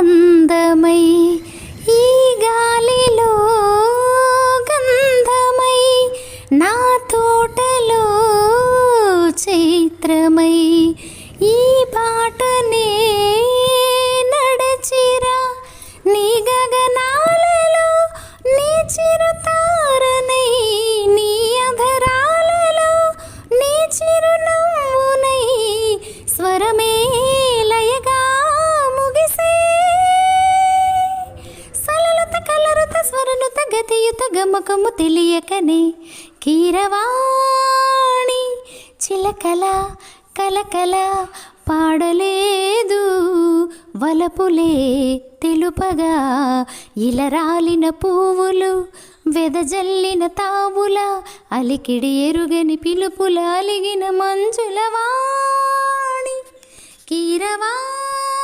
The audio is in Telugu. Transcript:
అందమై ఈ గాలిలో గంధమై నా తోటలో చైత్రమై ఈ బాటనే నడచిరా నీ గగనాలలో నీ చిరుతారనై నీ అధరాలలో నీ చిరునవ్వునై స్వరమే లయగా ముగిసే సలలుత కలరుత స్వరనుత గతియుత గమకము తెలియకనే కీరవాణి చిలకల కలకల పాడలేదు వలపులే తెలుపగా ఇలరాలిన పువ్వులు వెదజల్లిన తావుల అలికిడి ఎరుగని పిలుపుల అలిగిన మంజుల వాణి కీరవాణి